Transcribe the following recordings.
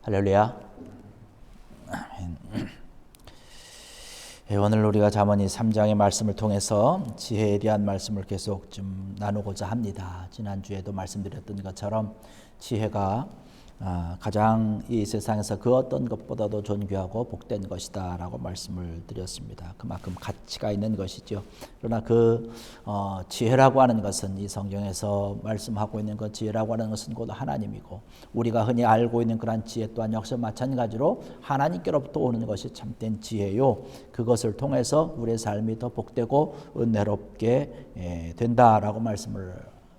할렐루야. 오늘 우리가 잠언이 3장의 말씀을 통해서 지혜에 대한 말씀을 계속 좀 나누고자 합니다. 지난주에도 말씀드렸던 것처럼 지혜가 가장 이 세상에서 그 어떤 것보다도 존귀하고 복된 것이다 라고 말씀을 드렸습니다. 그만큼 가치가 있는 것이죠. 그러나 그 지혜라고 하는 것은 이 성경에서 말씀하고 있는 그 지혜라고 하는 것은 곧 하나님이고, 우리가 흔히 알고 있는 그러한 지혜 또한 역시 마찬가지로 하나님께로부터 오는 것이 참된 지혜요, 그것을 통해서 우리의 삶이 더 복되고 은혜롭게 된다라고 말씀을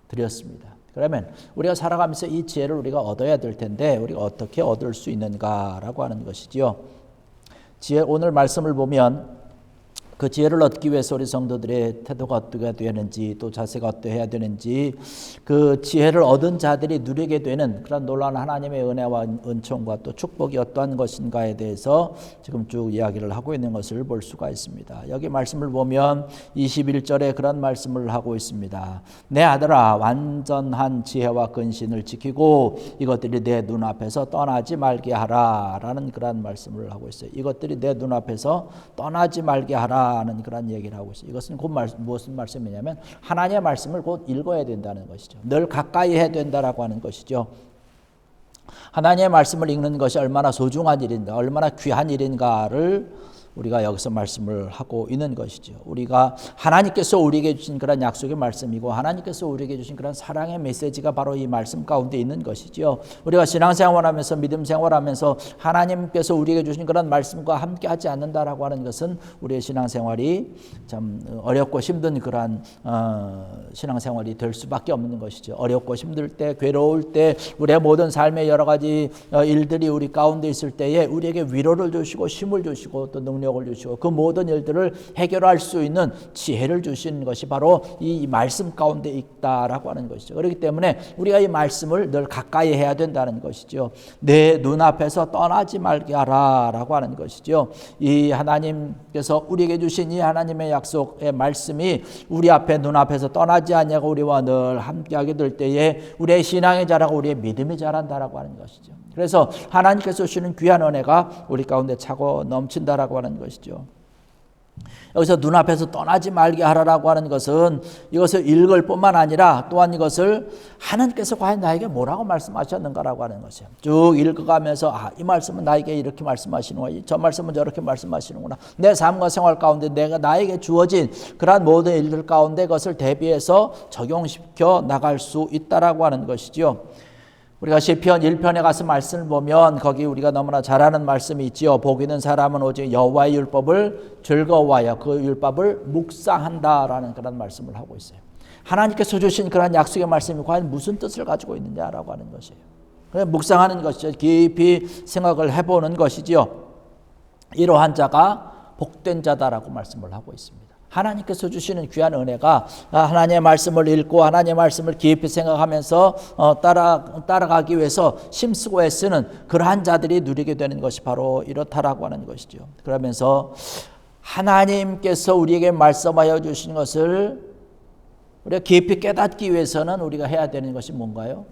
드렸습니다. 그러면 우리가 살아가면서 이 지혜를 우리가 얻어야 될 텐데 우리가 어떻게 얻을 수 있는가라고 하는 것이지요. 지혜, 오늘 말씀을 보면 그 지혜를 얻기 위해서 우리 성도들의 태도가 어떻게 되는지, 또 자세가 어떠해야 되는지, 그 지혜를 얻은 자들이 누리게 되는 그런 놀라운 하나님의 은혜와 은총과 또 축복이 어떠한 것인가에 대해서 지금 쭉 이야기를 하고 있는 것을 볼 수가 있습니다. 여기 말씀을 보면 21절에 그런 말씀을 하고 있습니다. 내 아들아, 완전한 지혜와 근신을 지키고 이것들이 내 눈앞에서 떠나지 말게 하라 라는 그런 말씀을 하고 있어요. 이것들이 내 눈앞에서 떠나지 말게 하라 하는 그런 얘기를 하고 있어요. 이것은 곧 무슨 말씀이냐면 하나님의 말씀을 곧 읽어야 된다는 것이죠. 늘 가까이 해야 된다라고 하는 것이죠. 하나님의 말씀을 읽는 것이 얼마나 소중한 일인가, 얼마나 귀한 일인가를 우리가 여기서 말씀을 하고 있는 것이죠. 우리가 하나님께서 우리에게 주신 그런 약속의 말씀이고, 하나님께서 우리에게 주신 그런 사랑의 메시지가 바로 이 말씀 가운데 있는 것이죠. 우리가 신앙생활하면서, 믿음 생활하면서 하나님께서 우리에게 주신 그런 말씀과 함께하지 않는다라고 하는 것은 우리의 신앙생활이 참 어렵고 힘든 그런 신앙생활이 될 수밖에 없는 것이죠. 어렵고 힘들 때, 괴로울 때, 우리의 모든 삶의 여러 가지 일들이 우리 가운데 있을 때에 우리에게 위로를 주시고 힘을 주시고 또 능력을 주시고 그 모든 일들을 해결할 수 있는 지혜를 주신 것이 바로 이 말씀 가운데 있다라고 하는 것이죠. 그렇기 때문에 우리가 이 말씀을 늘 가까이 해야 된다는 것이죠. 내 눈앞에서 떠나지 말게 하라라고 하는 것이죠. 이 하나님께서 우리에게 주신 이 하나님의 약속의 말씀이 우리 앞에 눈앞에서 떠나지 않냐고 우리와 늘 함께하게 될 때에 우리의 신앙이 자라고 우리의 믿음이 자란다라고 하는 것이죠. 그래서 하나님께서 주시는 귀한 은혜가 우리 가운데 차고 넘친다라고 하는 것이죠. 여기서 눈앞에서 떠나지 말게 하라라고 하는 것은 이것을 읽을 뿐만 아니라 또한 이것을 하나님께서 과연 나에게 뭐라고 말씀하셨는가라고 하는 것이에요. 쭉 읽어가면서 이 말씀은 나에게 이렇게 말씀하시는구나, 저 말씀은 저렇게 말씀하시는구나, 내 삶과 생활 가운데 내가 나에게 주어진 그러한 모든 일들 가운데 그것을 대비해서 적용시켜 나갈 수 있다라고 하는 것이죠. 우리가 시편 1편에 가서 말씀을 보면 거기 우리가 너무나 잘 아는 말씀이 있지요. 복 있는 사람은 오직 여호와의 율법을 즐거워하여 그 율법을 묵상한다라는 그런 말씀을 하고 있어요. 하나님께서 주신 그런 약속의 말씀이 과연 무슨 뜻을 가지고 있느냐라고 하는 것이에요. 그래서 묵상하는 것이죠. 깊이 생각을 해보는 것이지요. 이러한 자가 복된 자다라고 말씀을 하고 있습니다. 하나님께서 주시는 귀한 은혜가 하나님의 말씀을 읽고 하나님의 말씀을 깊이 생각하면서 따라가기 위해서 힘쓰고 애쓰는 그러한 자들이 누리게 되는 것이 바로 이렇다라고 하는 것이죠. 그러면서 하나님께서 우리에게 말씀하여 주신 것을 우리가 깊이 깨닫기 위해서는 우리가 해야 되는 것이 뭔가요?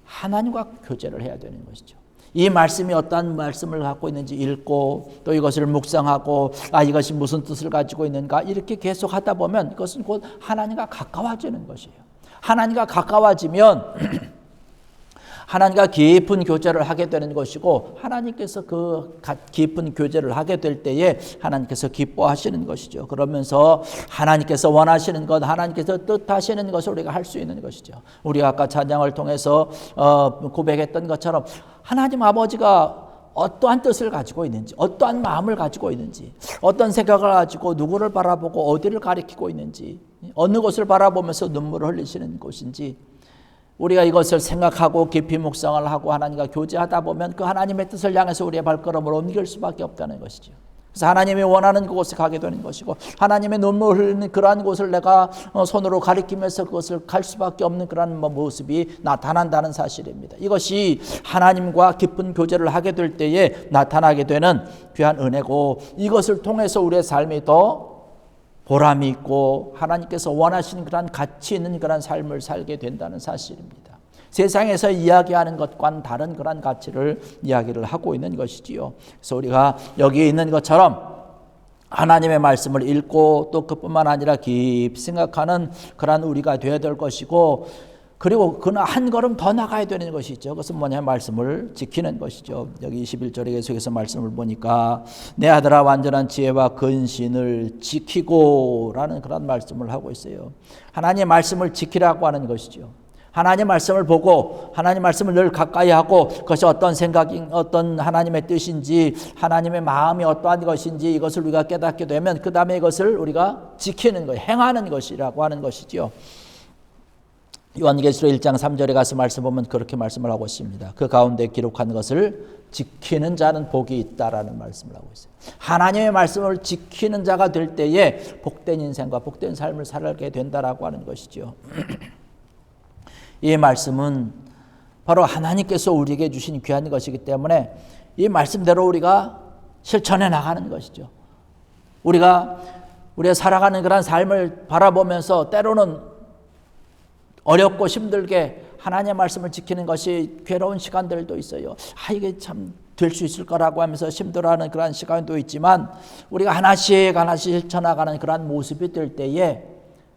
하나님과 교제를 해야 되는 것이죠. 이 말씀이 어떤 말씀을 갖고 있는지 읽고 또 이것을 묵상하고 이것이 무슨 뜻을 가지고 있는가 이렇게 계속 하다 보면 이것은 곧 하나님과 가까워지는 것이에요. 하나님과 가까워지면 하나님과 깊은 교제를 하게 되는 것이고, 하나님께서 그 깊은 교제를 하게 될 때에 하나님께서 기뻐하시는 것이죠. 그러면서 하나님께서 원하시는 것, 하나님께서 뜻하시는 것을 우리가 할 수 있는 것이죠. 우리가 아까 찬양을 통해서 고백했던 것처럼 하나님 아버지가 어떠한 뜻을 가지고 있는지, 어떠한 마음을 가지고 있는지, 어떤 생각을 가지고 누구를 바라보고 어디를 가리키고 있는지, 어느 곳을 바라보면서 눈물을 흘리시는 곳인지, 우리가 이것을 생각하고 깊이 묵상을 하고 하나님과 교제하다 보면 그 하나님의 뜻을 향해서 우리의 발걸음을 옮길 수밖에 없다는 것이죠. 그래서 하나님이 원하는 그곳에 가게 되는 것이고, 하나님의 눈물 흘리는 그러한 곳을 내가 손으로 가리키면서 그것을 갈 수밖에 없는 그런 모습이 나타난다는 사실입니다. 이것이 하나님과 깊은 교제를 하게 될 때에 나타나게 되는 귀한 은혜고, 이것을 통해서 우리의 삶이 더 보람이 있고 하나님께서 원하시는 그런 가치 있는 그런 삶을 살게 된다는 사실입니다. 세상에서 이야기하는 것과는 다른 그런 가치를 이야기를 하고 있는 것이지요. 그래서 우리가 여기 있는 것처럼 하나님의 말씀을 읽고 또 그뿐만 아니라 깊이 생각하는 그런 우리가 되어야 될 것이고, 그리고 그는 한 걸음 더 나가야 되는 것이죠. 그것은 뭐냐면 말씀을 지키는 것이죠. 여기 21절에 계속해서 말씀을 보니까 내 아들아 완전한 지혜와 근신을 지키고 라는 그런 말씀을 하고 있어요. 하나님의 말씀을 지키라고 하는 것이죠. 하나님 말씀을 보고 하나님 말씀을 늘 가까이 하고 그것이 어떤 생각인 어떤 하나님의 뜻인지 하나님의 마음이 어떠한 것인지 이것을 우리가 깨닫게 되면 그 다음에 이것을 우리가 지키는 것, 행하는 것이라고 하는 것이죠. 요한계시록 1장 3절에 가서 말씀 보면 그렇게 말씀을 하고 있습니다. 그 가운데 기록한 것을 지키는 자는 복이 있다라는 말씀을 하고 있어요. 하나님의 말씀을 지키는 자가 될 때에 복된 인생과 복된 삶을 살게 된다라고 하는 것이죠. 이 말씀은 바로 하나님께서 우리에게 주신 귀한 것이기 때문에 이 말씀대로 우리가 실천해 나가는 것이죠. 우리가 살아가는 그런 삶을 바라보면서 때로는 어렵고 힘들게 하나님의 말씀을 지키는 것이 괴로운 시간들도 있어요. 이게 참 될 수 있을 거라고 하면서 힘들어하는 그런 시간도 있지만 우리가 하나씩 실천하가는 그런 모습이 될 때에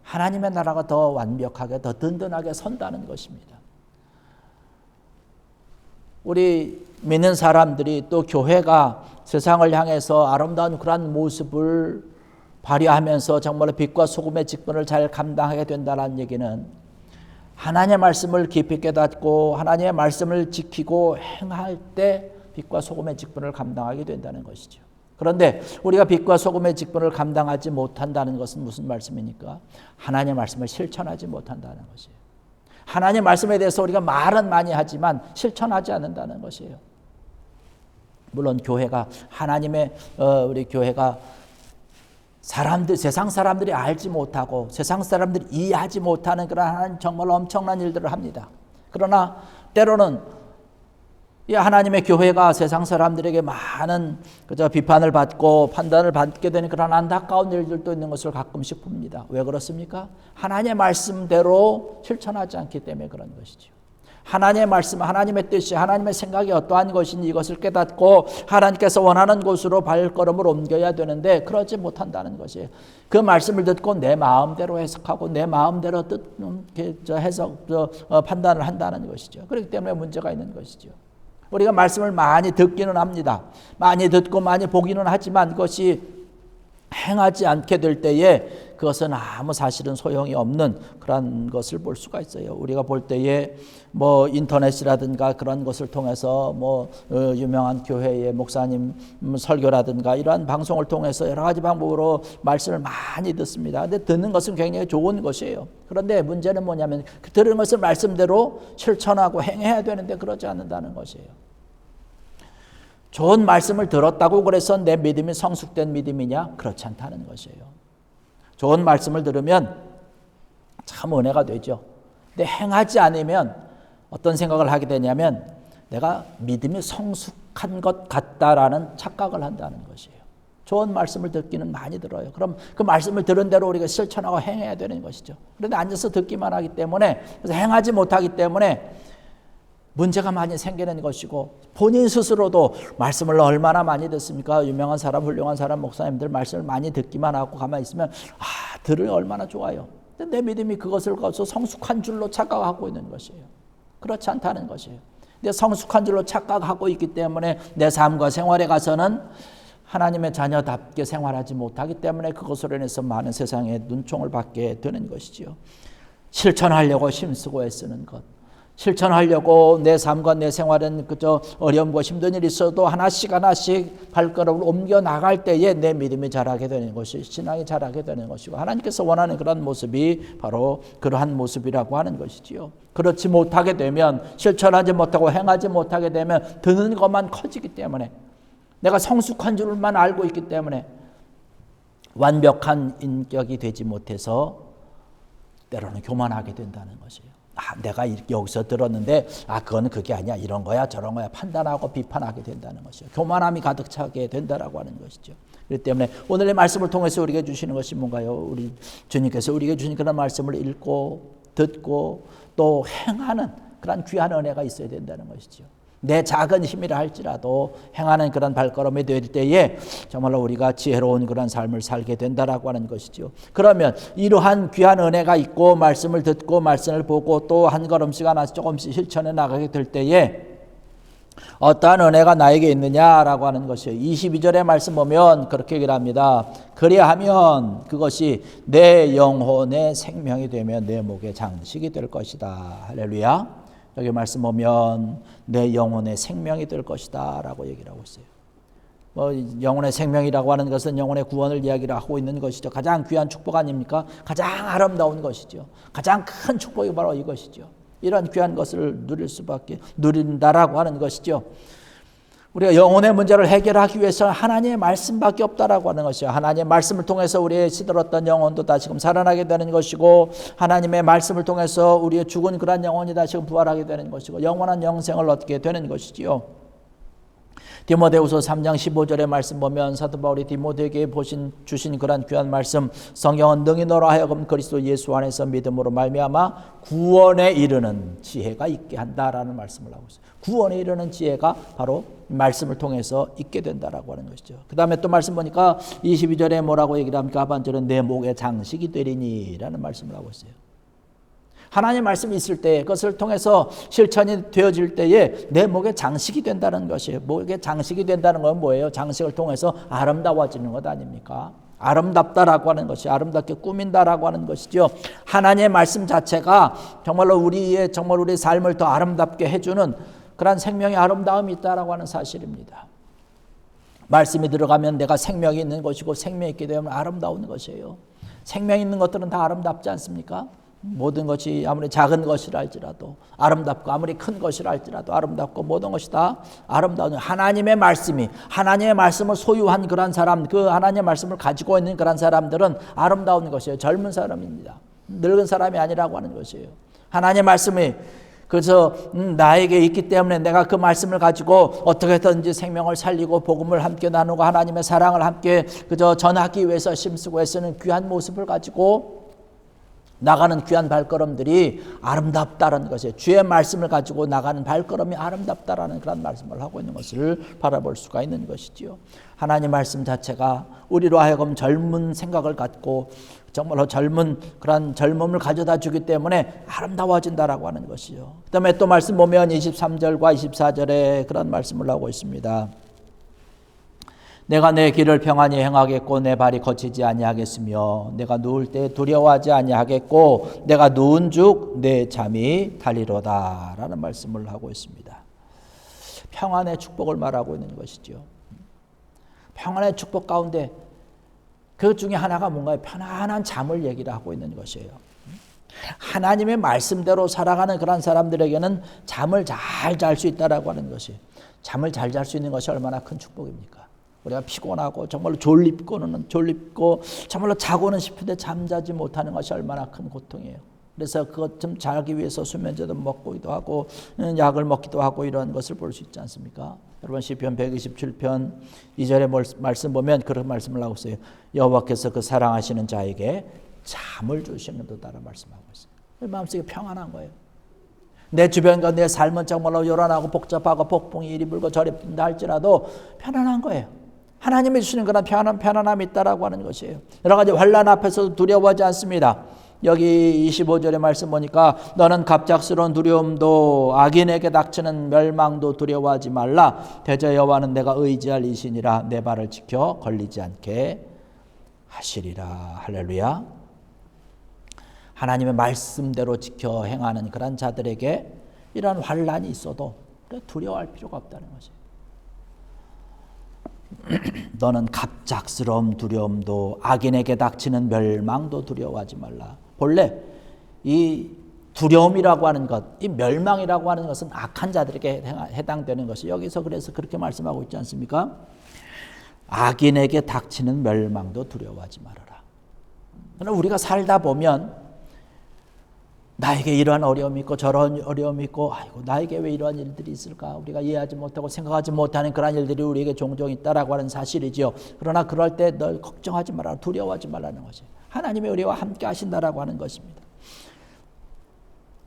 하나님의 나라가 더 완벽하게 더 든든하게 선다는 것입니다. 우리 믿는 사람들이 또 교회가 세상을 향해서 아름다운 그런 모습을 발휘하면서 정말로 빛과 소금의 직분을 잘 감당하게 된다는 얘기는 하나님의 말씀을 깊이 깨닫고 하나님의 말씀을 지키고 행할 때 빛과 소금의 직분을 감당하게 된다는 것이죠. 그런데 우리가 빛과 소금의 직분을 감당하지 못한다는 것은 무슨 말씀입니까? 하나님의 말씀을 실천하지 못한다는 것이에요. 하나님의 말씀에 대해서 우리가 말은 많이 하지만 실천하지 않는다는 것이에요. 물론 교회가 우리 교회가 세상 사람들이 알지 못하고 세상 사람들이 이해하지 못하는 그런 정말 엄청난 일들을 합니다. 그러나 때로는 이 하나님의 교회가 세상 사람들에게 많은 비판을 받고 판단을 받게 되는 그런 안타까운 일들도 있는 것을 가끔씩 봅니다. 왜 그렇습니까? 하나님의 말씀대로 실천하지 않기 때문에 그런 것이죠. 하나님의 말씀, 하나님의 뜻이, 하나님의 생각이 어떠한 것인지 이것을 깨닫고 하나님께서 원하는 곳으로 발걸음을 옮겨야 되는데 그러지 못한다는 것이에요. 그 말씀을 듣고 내 마음대로 해석하고 내 마음대로 판단을 한다는 것이죠. 그렇기 때문에 문제가 있는 것이죠. 우리가 말씀을 많이 듣기는 합니다. 많이 듣고 많이 보기는 하지만 그것이 행하지 않게 될 때에 그것은 아무 사실은 소용이 없는 그런 것을 볼 수가 있어요. 우리가 볼 때에 인터넷이라든가 그런 것을 통해서 유명한 교회의 목사님 설교라든가 이러한 방송을 통해서 여러 가지 방법으로 말씀을 많이 듣습니다. 근데 듣는 것은 굉장히 좋은 것이에요. 그런데 문제는 뭐냐면 그 들은 것을 말씀대로 실천하고 행해야 되는데 그러지 않는다는 것이에요. 좋은 말씀을 들었다고 그래서 내 믿음이 성숙된 믿음이냐? 그렇지 않다는 것이에요. 좋은 말씀을 들으면 참 은혜가 되죠. 근데 행하지 않으면 어떤 생각을 하게 되냐면 내가 믿음이 성숙한 것 같다라는 착각을 한다는 것이에요. 좋은 말씀을 듣기는 많이 들어요. 그럼 그 말씀을 들은 대로 우리가 실천하고 행해야 되는 것이죠. 그런데 앉아서 듣기만 하기 때문에 그래서 행하지 못하기 때문에 문제가 많이 생기는 것이고 본인 스스로도 말씀을 얼마나 많이 듣습니까? 유명한 사람, 훌륭한 사람, 목사님들 말씀을 많이 듣기만 하고 가만히 있으면 들으니 얼마나 좋아요. 근데 내 믿음이 그것을 거쳐 성숙한 줄로 착각하고 있는 것이에요. 그렇지 않다는 것이에요. 근데 성숙한 줄로 착각하고 있기 때문에 내 삶과 생활에 가서는 하나님의 자녀답게 생활하지 못하기 때문에 그것으로 인해서 많은 세상에 눈총을 받게 되는 것이지요. 실천하려고 힘쓰고 애쓰는 것, 실천하려고 내 삶과 내 생활은 그저 어려움과 힘든 일이 있어도 하나씩 발걸음을 옮겨 나갈 때에 내 믿음이 자라게 되는 것이, 신앙이 자라게 되는 것이고 하나님께서 원하는 그런 모습이 바로 그러한 모습이라고 하는 것이지요. 그렇지 못하게 되면, 실천하지 못하고 행하지 못하게 되면 드는 것만 커지기 때문에, 내가 성숙한 줄만 알고 있기 때문에 완벽한 인격이 되지 못해서 때로는 교만하게 된다는 것이에요. 내가 여기서 들었는데 그건 그게 아니야, 이런 거야 저런 거야 판단하고 비판하게 된다는 것이죠. 교만함이 가득 차게 된다라고 하는 것이죠. 그렇기 때문에 오늘의 말씀을 통해서 우리에게 주시는 것이 뭔가요? 우리 주님께서 우리에게 주신 그런 말씀을 읽고 듣고 또 행하는 그런 귀한 은혜가 있어야 된다는 것이죠. 내 작은 힘이라 할지라도 행하는 그런 발걸음이 될 때에 정말로 우리가 지혜로운 그런 삶을 살게 된다라고 하는 것이죠. 그러면 이러한 귀한 은혜가 있고 말씀을 듣고 말씀을 보고 또 한 걸음씩 하나씩 조금씩 실천해 나가게 될 때에 어떠한 은혜가 나에게 있느냐라고 하는 것이에요. 22절의 말씀 보면 그렇게 얘기를 합니다. 그리하면 그것이 내 영혼의 생명이 되며 내 목의 장식이 될 것이다. 할렐루야. 여기 말씀 보면 내 영혼의 생명이 될 것이다 라고 얘기를 하고 있어요. 영혼의 생명이라고 하는 것은 영혼의 구원을 이야기를 하고 있는 것이죠. 가장 귀한 축복 아닙니까? 가장 아름다운 것이죠. 가장 큰 축복이 바로 이것이죠. 이런 귀한 것을 누린다라고 하는 것이죠. 우리가 영혼의 문제를 해결하기 위해서 하나님의 말씀밖에 없다라고 하는 것이요. 하나님의 말씀을 통해서 우리의 시들었던 영혼도 다시금 살아나게 되는 것이고, 하나님의 말씀을 통해서 우리의 죽은 그런 영혼이 다시금 부활하게 되는 것이고, 영원한 영생을 얻게 되는 것이지요. 디모데후서 3장 15절의 말씀 보면 사도 바울이 디모데에게 주신 그런 귀한 말씀, 성경은 능히 너로 하여금 그리스도 예수 안에서 믿음으로 말미암아 구원에 이르는 지혜가 있게 한다라는 말씀을 하고 있어요. 구원에 이르는 지혜가 바로 말씀을 통해서 있게 된다라고 하는 것이죠. 그 다음에 또 말씀 보니까 22절에 뭐라고 얘기를 합니까? 하반절은 내 목의 장식이 되리니 라는 말씀을 하고 있어요. 하나님의 말씀이 있을 때 그것을 통해서 실천이 되어질 때에 내 목에 장식이 된다는 것이에요. 목에 장식이 된다는 건 뭐예요? 장식을 통해서 아름다워지는 것 아닙니까? 아름답다라고 하는 것이 아름답게 꾸민다라고 하는 것이죠. 하나님의 말씀 자체가 정말로 우리의 우리 삶을 더 아름답게 해주는 그런 생명의 아름다움이 있다라고 하는 사실입니다. 말씀이 들어가면 내가 생명이 있는 것이고 생명이 있게 되면 아름다운 것이에요. 생명 있는 것들은 다 아름답지 않습니까? 모든 것이 아무리 작은 것이라 할지라도 아름답고 아무리 큰 것이라 할지라도 아름답고 모든 것이 다 아름다운 하나님의 말씀을 소유한 그런 사람, 그 하나님의 말씀을 가지고 있는 그런 사람들은 아름다운 것이에요. 젊은 사람입니다. 늙은 사람이 아니라고 하는 것이에요. 하나님의 말씀이 그래서 나에게 있기 때문에 내가 그 말씀을 가지고 어떻게든지 생명을 살리고 복음을 함께 나누고 하나님의 사랑을 함께 그저 전하기 위해서 힘쓰고 애쓰는 귀한 모습을 가지고 나가는 귀한 발걸음들이 아름답다라는 것이에요. 주의 말씀을 가지고 나가는 발걸음이 아름답다라는 그런 말씀을 하고 있는 것을 바라볼 수가 있는 것이지요. 하나님 말씀 자체가 우리로 하여금 젊은 생각을 갖고 정말로 그런 젊음을 가져다 주기 때문에 아름다워진다라고 하는 것이요. 그 다음에 또 말씀 보면 23절과 24절에 그런 말씀을 하고 있습니다. 내가 내 길을 평안히 행하겠고 내 발이 거치지 아니하겠으며 내가 누울 때 두려워하지 아니하겠고 내가 누운 즉 내 잠이 달리로다 라는 말씀을 하고 있습니다. 평안의 축복을 말하고 있는 것이죠. 평안의 축복 가운데 그 중에 하나가 뭔가요? 편안한 잠을 얘기를 하고 있는 것이에요. 하나님의 말씀대로 살아가는 그런 사람들에게는 잠을 잘 잘 수 있다라고 하는 것이, 잠을 잘 잘 수 있는 것이 얼마나 큰 축복입니까? 우리가 피곤하고 정말로 졸립고 정말로 자고는 싶은데 잠자지 못하는 것이 얼마나 큰 고통이에요. 그래서 그것 좀 자기 위해서 수면제도 먹기도 하고 약을 먹기도 하고 이런 것을 볼 수 있지 않습니까? 여러분 시편 127편 2절의 말씀 보면 그런 말씀을 하고 있어요. 여호와께서 그 사랑하시는 자에게 잠을 주시는 듯하라 말씀하고 있어요. 마음속에 평안한 거예요. 내 주변과 내 삶은 정말로 요란하고 복잡하고 폭풍이 이리 불고 저리 분다 할지라도 편안한 거예요. 하나님이 주시는 그런 편안함이 있다라고 하는 것이에요. 여러 가지 환난 앞에서도 두려워하지 않습니다. 여기 25절의 말씀 보니까 너는 갑작스러운 두려움도 악인에게 닥치는 멸망도 두려워하지 말라. 대저 여호와는 내가 의지할 이신이라 내 발을 지켜 걸리지 않게 하시리라. 할렐루야. 하나님의 말씀대로 지켜 행하는 그런 자들에게 이런 환난이 있어도 두려워할 필요가 없다는 것이에요. 너는 갑작스러운 두려움도 악인에게 닥치는 멸망도 두려워하지 말라. 본래 이 두려움이라고 하는 것, 이 멸망이라고 하는 것은 악한 자들에게 해당되는 것이 여기서 그래서 그렇게 말씀하고 있지 않습니까? 악인에게 닥치는 멸망도 두려워하지 말아라. 그러나 우리가 살다 보면 나에게 이러한 어려움이 있고 저런 어려움이 있고 아이고 나에게 왜 이러한 일들이 있을까 우리가 이해하지 못하고 생각하지 못하는 그런 일들이 우리에게 종종 있다라고 하는 사실이지요. 그러나 그럴 때 널 걱정하지 말라 두려워하지 말라는 것이에요. 하나님이 우리와 함께 하신다라고 하는 것입니다.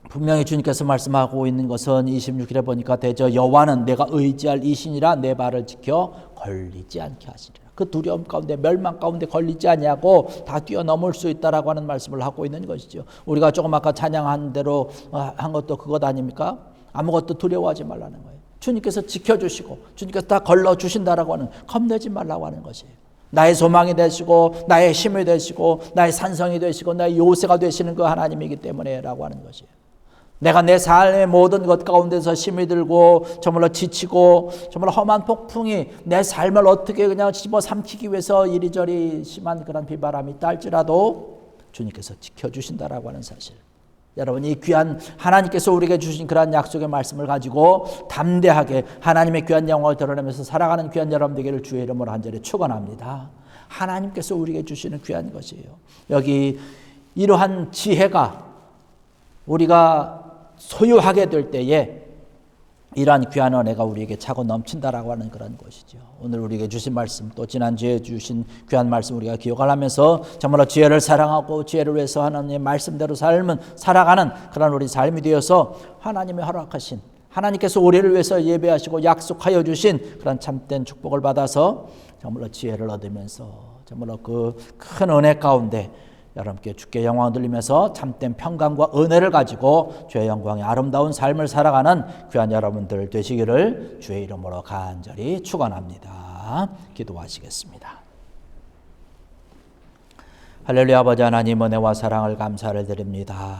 분명히 주님께서 말씀하고 있는 것은 26절에 보니까 대저 여호와는 내가 의지할 이신이라 내 발을 지켜 걸리지 않게 하시리라. 그 두려움 가운데 멸망 가운데 걸리지 않냐고 다 뛰어넘을 수 있다라고 하는 말씀을 하고 있는 것이죠. 우리가 조금 아까 찬양한 대로 한 것도 그것 아닙니까? 아무것도 두려워하지 말라는 거예요. 주님께서 지켜주시고 주님께서 다 걸러주신다라고 하는, 겁내지 말라고 하는 것이에요. 나의 소망이 되시고 나의 힘이 되시고 나의 산성이 되시고 나의 요새가 되시는 그 하나님이기 때문에 라고 하는 것이에요. 내가 내 삶의 모든 것 가운데서 힘이 들고 정말로 지치고 정말 험한 폭풍이 내 삶을 어떻게 그냥 집어삼키기 위해서 이리저리 심한 그런 비바람이 있다 할지라도 주님께서 지켜주신다라고 하는 사실. 여러분, 이 귀한 하나님께서 우리에게 주신 그러한 약속의 말씀을 가지고 담대하게 하나님의 귀한 영광을 드러내면서 살아가는 귀한 여러분 되기를 주의 이름으로 간절히 축원합니다. 하나님께서 우리에게 주시는 귀한 것이에요. 여기 이러한 지혜가 우리가 소유하게 될 때에 이러한 귀한 은혜가 우리에게 차고 넘친다라고 하는 그런 것이죠. 오늘 우리에게 주신 말씀, 또 지난주에 주신 귀한 말씀 우리가 기억을 하면서 정말로 지혜를 사랑하고 지혜를 위해서 하나님의 말씀대로 살아가는 그런 우리 삶이 되어서 하나님의 허락하신, 하나님께서 우리를 위해서 예배하시고 약속하여 주신 그런 참된 축복을 받아서 정말로 지혜를 얻으면서 정말로 그 큰 은혜 가운데 여러분께 주께 영광을 돌리면서 참된 평강과 은혜를 가지고 주의 영광의 아름다운 삶을 살아가는 귀한 여러분들 되시기를 주의 이름으로 간절히 축원합니다. 기도하시겠습니다. 할렐루야. 아버지 하나님, 은혜와 사랑을 감사를 드립니다.